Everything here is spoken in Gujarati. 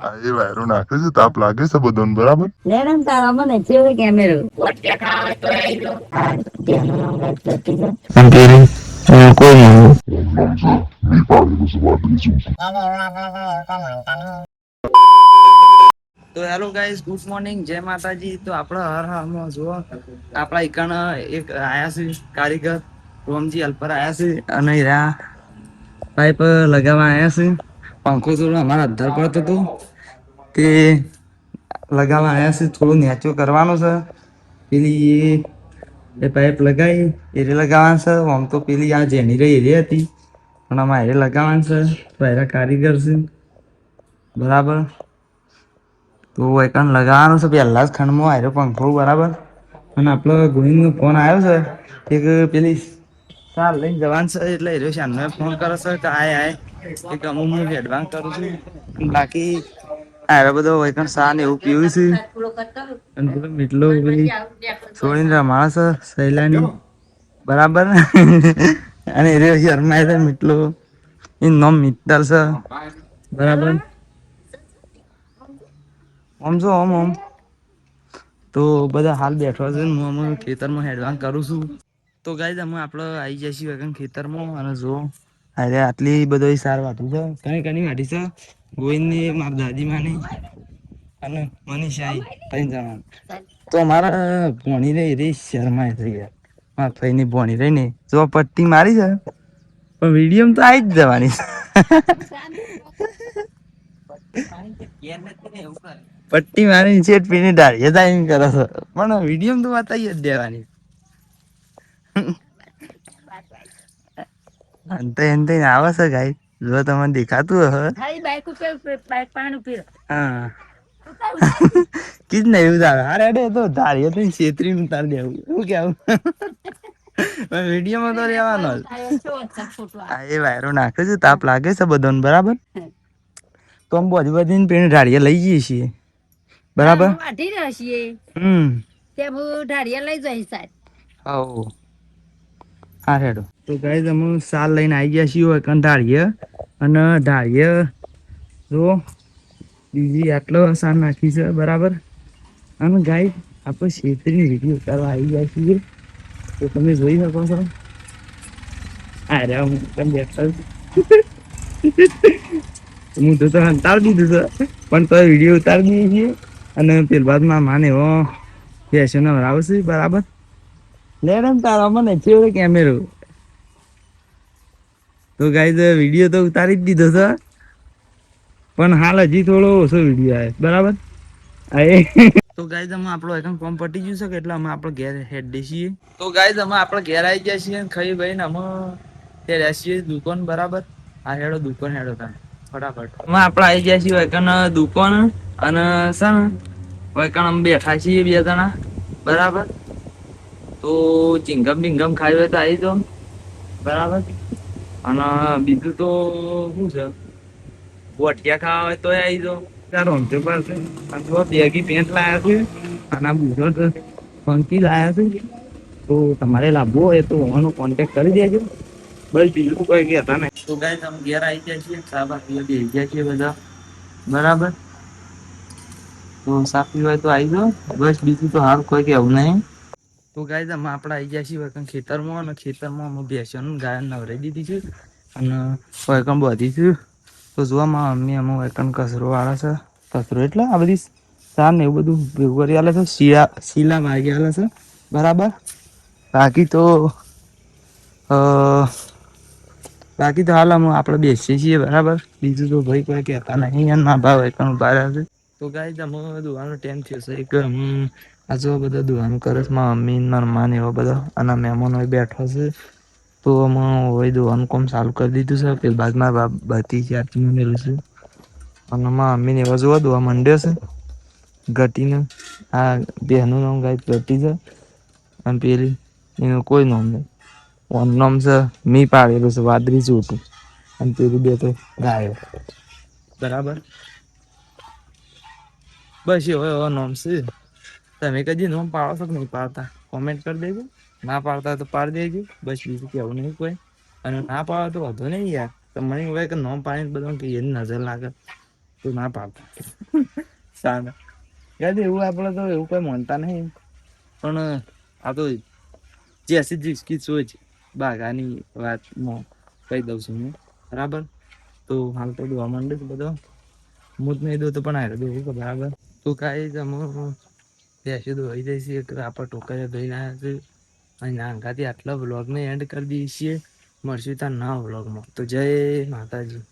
આ એ વાયરો નાખે છે, તાપ લાગે છે બધાને બરાબર. લેડમ તારા મને છે કેમેરો. તો હેલો ગાઈસ, ગુડ મોર્નિંગ, જય માતાજી. તો આપણા હર હાલમાં જુઓ આપણા એકણ એક આયા છે કારીગર રોમજી અલ્પર આયા છે અને આ પાઇપ લગાવવા આયા છે. પંખો થોડો અમારા અધ્ધર પડતો હતો તે લગાવવા આયા છે. થોડું નેચો કરવાનો છે. પેલી એ પાઇપ લગાવી એ લગાવવાનું છે. આમ તો પેલી આ જેની રહી એ હતી પણ આમાં એ લગાવવાનું છે. પહેલા કારીગર છે બરાબર. તો એકણ લગાવવાનું છે પહેલા જ ખંડમાં આવ્યો પંખો બરાબર. અને આપણો ગોવિંદનો ફોન આવ્યો છે એક પેલી સાર લઈને જવાન છે એટલે એ શાનને ફોન કરે છે કે આય એક અમુક હું એડવાન્સ કરું છું. બાકી આ બધો વૈકણ સા ને એવું પીવું છે અને પેલો મીટલો છોડીને માણસ સહેલાની બરાબર. અને એ શર્મા મીટલો એ નોમ મિત્તલ છે બરાબર. આમ જો ઓમ તો બધા હાલ બેઠવા છે. હું ખેતરમાં એડવાન્સ કરું છું. તો ગાઈસ અમે આપડે આવી જઈશું ખેતરમાં અને જો અરે આટલી બધો સાર વાતું છે કની વાટી છે ગોવિંદની માર દાદી માની અને મનીષાઈ ત્રણ જણા. તો અમારા ભણી રે રે શર્મા થઈ ગયા. હા ભાઈની ભણી રહી ને જો પટ્ટી મારી છે પણ વિડીયો તો આવી જ જવાની પટ્ટી મારી છે પીની ડાળી કરે છે પણ વિડીયો તો બતાવી જ દેવાની. અંતે આવે છે ગાઈ જો તમને દેખાતું હ હા કીજ ને એવું હારે તો ધારી છેતરી ઉતાર દેવું એવું કેવું. વિડીયોમાં તો રેવાનો એ વાયરો નાખે છે તાપ લાગે છે બધાને બરાબર. તો આમ બધી બધી પે ઢાળિયા લઈ જઈએ છીએ બરાબર. ઢાળિયા લઈ જાય સાહેબ. હા હેડો તો ગાઈસ અમે સાલ લઈને આવી ગયા છીએ ઢાળીએ અને ઢાળીએ જો બીજી આટલો સાર નાખી છે બરાબર. અને ગાઈસ આપણે છેતરીને વિડીયો ઉતારવા આવી ગયા છીએ તો તમે જોઈ શકો છો. અરે હું બેઠો હું તો ઉતારી દીધું છે પણ તો વિડીયો ઉતારી દઈએ છીએ. અને પેલ બાદમાં માને એવો બેસી આવશે બરાબર. લેને તારા મને છે કેમેરો. તો ગાઈસ વિડીયો તો ઉતારી જ દીધો છે પણ હાલ હજી થોડો ઓછો વિડીયો આવે બરાબર. તો ગાઈસ અમે આપણો કોમ પટી ગયું છે કે એટલે અમે આપડે ઘેર હેડ છીએ. તો ગાઈસ અમે આપડે ઘેર આવી ગયા છીએ ખાઈ ભાઈ ને અમે ત્યાં દુકાન બરાબર. હા હેડો દુકાન હેડો તા ફટાફટ આપડે આવી ગયા છીએ દુકાન અને છે ને બેઠા છીએ બે જણા બરાબર. તો ચિંગમ બિંગમ ખાઈ હોય તો આવી જાઓ બરાબર. અને બીજું તો શું છે ગોઠિયા ખાવા હોય તો આવી જાઓ. બેગી પેન્ટ લાયા છે અને બુટ ફંકી લાયા છે. તો તમારે લાવવું હોય તો એનો કોન્ટેક્ટ કરી દેજો. બસ બીજું કોઈ કેતા નહીં. તો ગાઈસ અમે ઘેર આવી ગયા છીએ ચા બા પીવા બેસી ગયા છીએ બધા બરાબર. તો ચા પીવી હોય તો આવી જાઓ બસ બીજું તો હાલ કોઈ કેવું નહીં. તો ગાઈસ અમે આપડે આવી ગયા છીએ ખેતરમાં અને ખેતરમાં અમે ભેંસોને ગાયો નવરાવી દીધી છે. અને બધી છે. તો જોવામાં મમ્મી કચરો વાળે છે કચરો એટલે આ બધી સાર ને એવું બધું ભેગું કરી આલે છે શીલા વાગી આલે છે બરાબર. બાકી તો બાકી તો હાલ આપડે બેસીએ છીએ બરાબર. બીજું તો ભાઈ કોઈ કેતા નહીં ના ભાવ છે. તો ગાઈસ અમે દોવાનો ટાઈમ થયો છે એક આ જો બધા દોવાનું કરે છે મારા મમ્મી મારા માને એવા બધા અને મહેમાનો બેઠા છે. તો અમે હવે દોવાનું કામ ચાલુ કરી દીધું છે બાદમાં ભત્રીજી મેલું છે. અને મારા મમ્મીને એવા જોવા દોવા માંડ્યા છે. ઘટીને આ બેનું નામ ગાઈસ ઘટી છે. અને પેલી એનું કોઈ નામ નહીં. ઓનું નામ છે મી પાડેલું છે વાદળી જેવું અને પેલી બે તો ગાયો બરાબર. બસ એવો નામ છે. તમે કદી નોમ પાડો છો કે નહીં પાડતા કોમેન્ટ કરી દેજો. ના પાડતા હોય તો પાડી દેજો બસ બીજું કેવું નહીં કોઈ અને ના પાડો તો વાંધો નહીં યાર. તો મને એવું કે નોમ પાણી બધા કે એની નજર લાગે તો ના પાડતા સારા યાદ એવું આપણે તો એવું કોઈ માનતા નહીં પણ આ તો જે હશે જીસકી સોચ બાગાની વાતમાં કહી દઉં છું હું બરાબર તો હાલ તો દોવા માંડે છે બધો હું જ નહીં દઉં તો પણ હારે દોવું કે બરાબર તો કાંઈ જમો બેસી દોઈ જઈશે એક આપણે ટોકરે ધોઈને આવ્યા છે અને નાંગાથી આટલા વ્લોગને એન્ડ કરી દઈએ છીએ મળશું ત્યાં નવા વ્લોગમાં તો જય માતાજી.